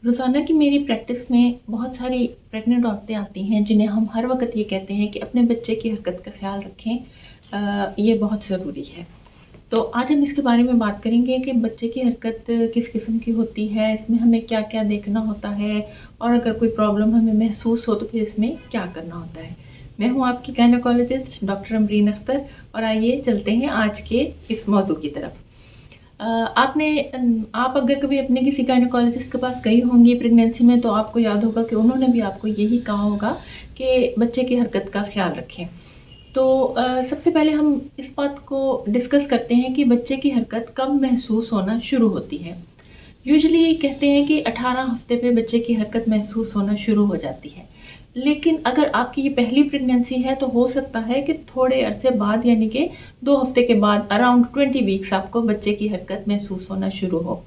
रोज़ाना की मेरी प्रैक्टिस में बहुत सारी प्रेग्नेंट औरतें आती हैं जिन्हें हम हर वक़्त ये कहते हैं कि अपने बच्चे की हरकत का ख़्याल रखें। ये बहुत ज़रूरी है। तो आज हम इसके बारे में बात करेंगे कि बच्चे की हरकत किस किस्म की होती है, इसमें हमें क्या-क्या देखना होता है और अगर कोई प्रॉब्लम हमें महसूस हो तो फिर इसमें क्या करना होता है। मैं हूँ आपकी गायनेकोलॉजिस्ट डॉक्टर अमरीन अख्तर और आइए चलते हैं आज के इस मौजू की तरफ। आप अगर कभी अपने किसी गायनेकोलॉजिस्ट के पास गई होंगी प्रेगनेंसी में तो आपको याद होगा कि उन्होंने भी आपको यही कहा होगा कि बच्चे की हरकत का ख़्याल रखें। तो सबसे पहले हम इस बात को डिस्कस करते हैं कि बच्चे की हरकत कब महसूस होना शुरू होती है। यूजुअली कहते हैं कि 18 हफ्ते पे बच्चे की हरकत महसूस होना शुरू हो जाती है। लेकिन अगर आपकी ये पहली प्रेगनेंसी है तो हो सकता है कि थोड़े अरसे बाद यानी कि 2 हफ्ते के बाद अराउंड 20 वीक्स आपको बच्चे की हरकत महसूस होना शुरू हो।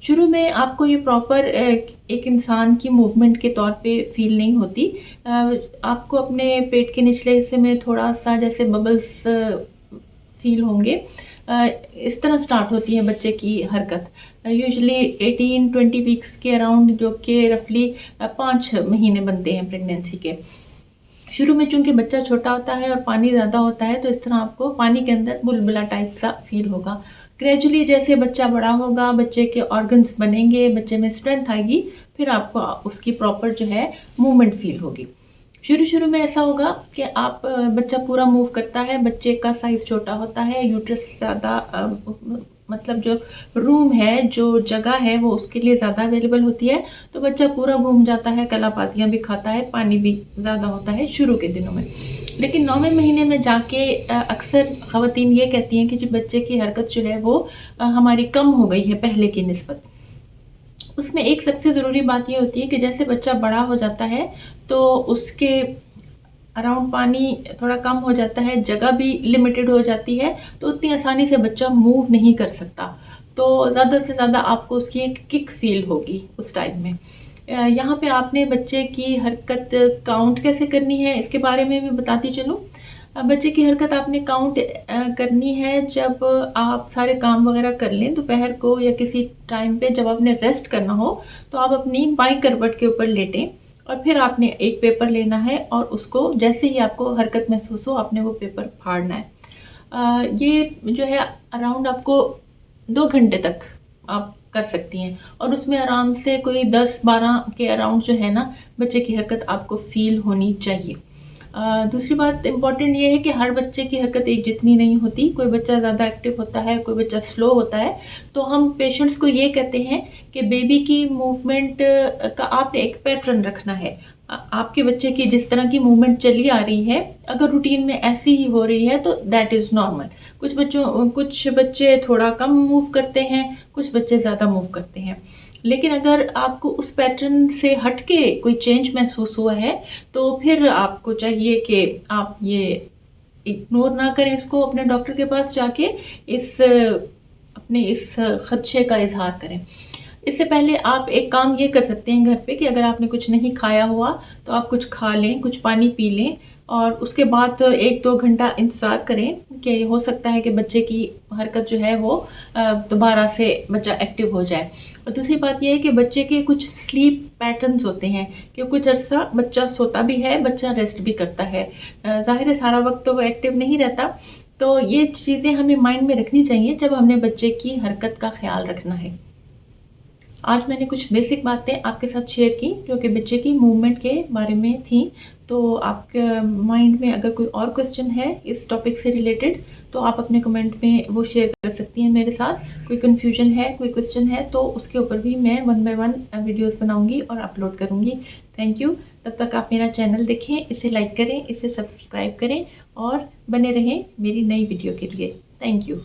शुरू में आपको ये प्रॉपर एक इंसान की मूवमेंट के तौर पे फ़ील नहीं होती। आपको अपने पेट के निचले हिस्से में थोड़ा-सा जैसे बबल्स फ़ील होंगे। इस तरह स्टार्ट होती है बच्चे की हरकत। यूजुअली 18-20 वीक्स के अराउंड जो कि रफली 5 महीने बनते हैं प्रेगनेंसी के। शुरू में चूँकि बच्चा छोटा होता है और पानी ज़्यादा होता है तो इस तरह आपको पानी के अंदर बुलबुला टाइप सा फ़ील होगा। ग्रेजुअली जैसे बच्चा बड़ा होगा, बच्चे के ऑर्गन्स बनेंगे, बच्चे में स्ट्रेंथ आएगी, फिर आपको उसकी प्रॉपर जो है मूवमेंट फ़ील होगी। शुरू-शुरू में ऐसा होगा कि बच्चा पूरा मूव करता है, बच्चे का साइज़ छोटा होता है, यूट्रस ज़्यादा मतलब जो रूम है, जो जगह है वो उसके लिए ज़्यादा अवेलेबल होती है, तो बच्चा पूरा घूम जाता है, कलापातियाँ भी खाता है, पानी भी ज़्यादा होता है शुरू के दिनों में। लेकिन 9वें महीने में जाके अक्सर ख़वातीन ये कहती हैं कि जी बच्चे की हरकत जो है वो हमारी कम हो गई है पहले की निस्बत। उसमें एक सबसे ज़रूरी बात ये होती है कि जैसे बच्चा बड़ा हो जाता है तो उसके अराउंड पानी थोड़ा कम हो जाता है, जगह भी लिमिटेड हो जाती है, तो उतनी आसानी से बच्चा मूव नहीं कर सकता। तो ज़्यादा से ज़्यादा आपको उसकी एक किक फ़ील होगी उस टाइम में। यहाँ पे आपने बच्चे की हरकत काउंट कैसे करनी है इसके बारे में भी बताती चलूँ। बच्चे की हरकत आपने काउंट करनी है जब आप सारे काम वग़ैरह कर लें दोपहर को या किसी टाइम पे जब आपने रेस्ट करना हो, तो आप अपनी बाएँ करवट के ऊपर लेटें और फिर आपने एक पेपर लेना है और उसको जैसे ही आपको हरकत महसूस हो आपने वो पेपर फाड़ना है। ये जो है अराउंड आपको 2 घंटे तक आप कर सकती हैं और उसमें आराम से कोई 10-12 के अराउंड जो है ना बच्चे की हरकत आपको फ़ील होनी चाहिए। दूसरी बात इम्पॉर्टेंट ये है कि हर बच्चे की हरकत एक जितनी नहीं होती, कोई बच्चा ज़्यादा एक्टिव होता है, कोई बच्चा स्लो होता है। तो हम पेशेंट्स को ये कहते हैं कि बेबी की मूवमेंट का आपने एक पैटर्न रखना है। आपके बच्चे की जिस तरह की मूवमेंट चली आ रही है, अगर रूटीन में ऐसी ही हो रही है तो दैट इज़ नॉर्मल। कुछ बच्चे थोड़ा कम मूव करते हैं, कुछ बच्चे ज़्यादा मूव करते हैं। लेकिन अगर आपको उस पैटर्न से हट के कोई चेंज महसूस हुआ है, तो फिर आपको चाहिए कि आप ये इग्नोर ना करें इसको, अपने डॉक्टर के पास जाके अपने इस खदशे का इज़हार करें। इससे पहले आप एक काम ये कर सकते हैं घर पे कि अगर आपने कुछ नहीं खाया हुआ, तो आप कुछ खा लें, कुछ पानी पी लें और उसके बाद 1-2 घंटा इंतज़ार करें कि हो सकता है कि बच्चे की हरकत जो है वो दोबारा से बच्चा एक्टिव हो जाए। और दूसरी बात ये है कि बच्चे के कुछ स्लीप पैटर्न्स होते हैं कि कुछ अर्सा बच्चा सोता भी है, बच्चा रेस्ट भी करता है। ज़ाहिर है सारा वक़्त तो वो एक्टिव नहीं रहता, तो ये चीज़ें हमें माइंड में रखनी चाहिए जब हमने बच्चे की हरकत का ख़्याल रखना है। आज मैंने कुछ बेसिक बातें आपके साथ शेयर की जो कि बच्चे की मूवमेंट के बारे में थी। तो आपके माइंड में अगर कोई और क्वेश्चन है इस टॉपिक से रिलेटेड तो आप अपने कमेंट में वो शेयर कर सकती हैं मेरे साथ। कोई कन्फ्यूजन है, कोई क्वेश्चन है तो उसके ऊपर भी मैं 1 बाय 1 वीडियोज़ बनाऊँगी और अपलोड करूँगी। Thank you. तब तक आप मेरा चैनल देखें, इसे लाइक करें, इसे सब्सक्राइब करें और बने रहें मेरी नई वीडियो के लिए। Thank you.